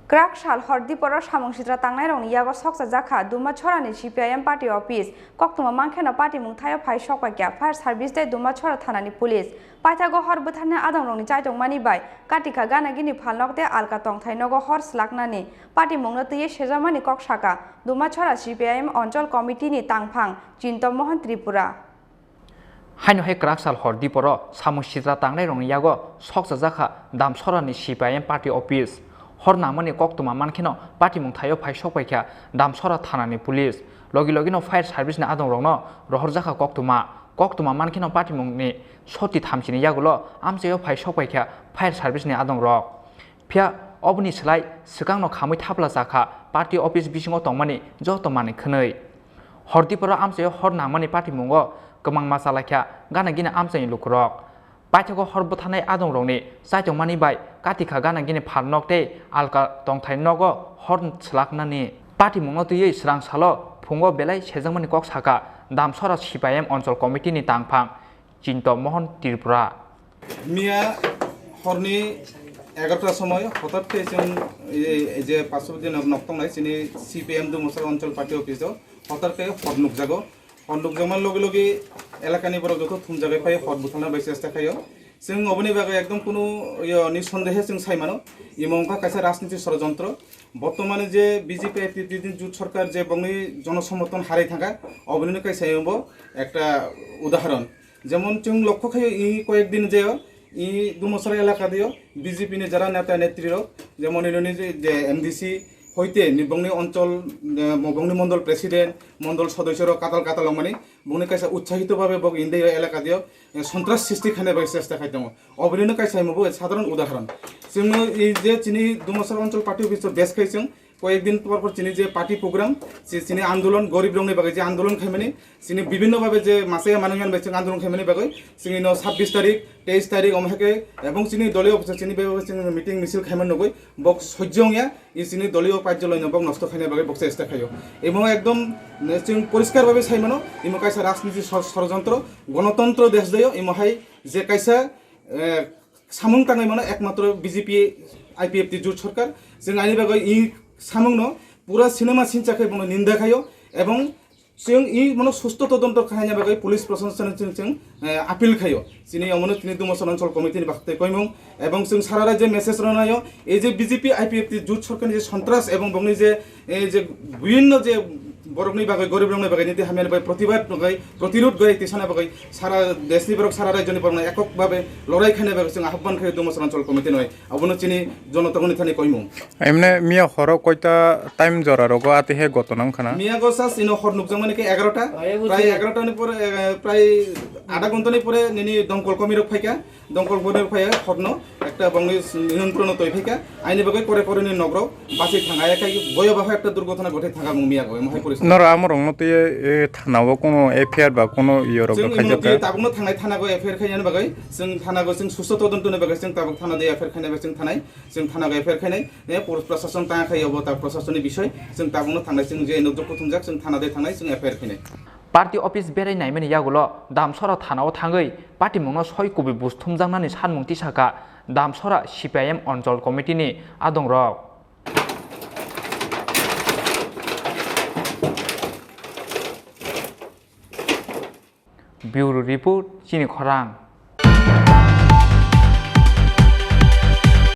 Kraksal Diporo Samungsitra Tangnai Rong Yago Sokchajakha Dumachera ni CPIM Party Office Koktuma Mankhena Party Mungthayo Phai Sokpaikya Fire Service Day Dumachera Thanani Police Paithago Hor Buthane Adang Rongni Chaitong Mani Bai Katika Ganagini Phalnokte Alka Tongthai Nogo Hor Slaknani Party Mungno Tiye Sejamani Kokshaka Dumachera CPIM Onchol Committee ni Tangphang Chinto Mohan Tripura Haino he Kraksal Diporo Samungsitra Tangnai Rong Yago Sokchajakha Dumachera ni CPIM Party Office Hor namani koktuma mankheno party mungthayo phai sokpaikha Dumachera thanani police logi no fire service ni adong rongno rohorjakha koktuma mankheno party mungni soti thamchini yagulo amcheyo phai sokpaikha fire service ni adong rok phia obni slai sikangno khamui thapla jakha party office bisingo tongmani joto mani khwnei Diporo amcheyo hor namani party mungo kemang masalakha ganagina amcheni lukrok Paithago hor buthanai adong rongni chaitong mani bai katika ganagini phalnokte alka tongthai nogo hor slaknani party mungno tui srang salo phungo belai sejangmani kok saka Dumachera CPIM Onchol Committee ni tangphang Chinto Mohan Tripura Mia horni 11টার সময় হঠাৎ যে পার্শ্ববর্তী নক্তংনাই চিনি CPIM Dumachera অঞ্চল party অফিসে হঠাৎ হর নুকজাগো হর নুকজামার লগে এলাকানি বড় যত থুম জায়গায় পাই হর বুথানা বাই চেষ্টা খাইও जों अबनि बागै एकदम कोनो निसन्देहे जों साइमानो इमंखा कायसा राजनीति षড়যন্ত্র বর্তমানে যে বিজেপি এপিপি জুট সরকার যে বংনি জনসমর্থন হারাই থাকা অবনিনো কাইসাইবো একটা উদাহরণ যেমন जों লক্ষ্য খাইও ই কয়েকদিন যে ই Dumachera এলাকা দিও বিজেপি নি যারা নেতা নেত্রীর যেমন ইনি যে এমডিসি হইতে বংনি অঞ্চল বংনি মন্ডল প্রেসিডেন্ট মন্ডল সদস্যর কাতাল মানে বংনি কাইসা উৎসাহিতভাবে বগ ইন্ডি এলাকা দিও সন্ত্রাস সৃষ্টি খানে বাই চেষ্টা খাইতাম অবনিনো কাইসাইমবো সাধারণ উদাহরণ जों এই যে চিনি Dumachera অঞ্চল পার্টি অফিস বেস খাইছং কয়েকদিন পর চিনি যে পার্টি প্রোগ্রাম চিনি আন্দোলন গরিব রংনি বাগৈ যে আন্দোলন খাইমানি চিনি বিভিন্ন ভাবে যে মাসে মানুষজন বাইছে আন্দোলন খাইমানি বাগৈ চিনি 26 তারিখ 23 তারিখ অমহাকে এবং চিনি দলীয় অফিস চিনি মিটিং মিছিল খাইমান নগৈ বক সহ্যংয়া ই চিনি দলীয় কার্যালয় নবক নষ্ট খাইনে বাগৈ বক চেষ্টা খাইও এবং একদম পরিষ্কার ভাবে সাইমানো ইমো কাইসা রাজনীতি ষড়যন্ত্র গণতন্ত্র দেশ দেয় ইমহাই যে কাইসা সামুং তাঙাই মানে একমাত্র বিজেপি আইপিএফটি জোট সরকার जों आइनि बागै इ सामुंनो पूरा सिनेमा सिनचाखै बनो निंदा खायो एवं जों इ मनो सुस्थ तदন্ত खायना बागै पुलिस प्रशासन जों आपिल खायो चिनि अमनो चिनि Dumachera অঞ্চল কমিটিनि बाखते कयमुं एवं जों सारा राज्य मेसेज रनायो এই যে বিজেপি আইপিএফটি জোট সরকারनि যে সন্ত্রাস এবং বংनि যে এই যে বিভিন্ন যে বরকনি বাগৈ গরিব রংনি বাগৈ নীতি হামিয়ার বাই প্রতিবাদ নগাই প্রতিরোধ গৈ তিসানা বাগৈ সারা দেশনি বরক সারা রাজ্যনি বরক এককভাবে লড়াই খানে বাগৈ जों আহ্বান খাই Dumachera অঞ্চল কমিটি নয় অবনো চিনি জনতাগনি থানি কইমু এমনে মিয়া হর কয়টা টাইম জরা রগো আতে হে গতনাম খানা মিয়া গসাস ইনো হর নুকজাং মানে 11টা প্রায় 11টা নি পরে প্রায় আধা ঘন্টা নি পরে নিনি দমকল কমিরক ফাইকা দমকল বনের ফাইয়া হরনো একটা বংনি নিয়ন্ত্রণ তৈ ফাইকা আইনি বাগৈ পরে নি নগর বাসি থাঙ্গা একাই ভয়াবহ একটা দুর্ঘটনা ঘটে থাকা মিয়া গয় মহাই পরিস্থিতি নর আমর রংনতে থানাবো কোনো এফআইআর বা কোনো ইয়রক খাইজাকা তাবুনো থাঙ্গাই থানাগো এফআইআর খাইয়ানো বাগৈ जों থানাগো जों সুস্থ তদন্তনি বাগৈ जों তাবুক থানা দে এফআইআর খাইনাय जों থানাগো এফআইআর খাইনাय প্রশাসন তাঙা খাইয়াবো তা প্রশাসনनि বিষয় जों তাবুনো থাंनाय जों जे नोजोर खुथुमजाक जों थाना दे थांनाय जों एफआइआर खाइनाय पार्टी ऑफिस बेरायनाय माने यागुलो Dumachera थानाव थाङै पार्टी मुंनो 6 कबि बुस्थुमजांनानै सानमुंथि साका Dumachera CPIM অঞ্চল কমিটিनि आदं रक Bureau report Chini Khorang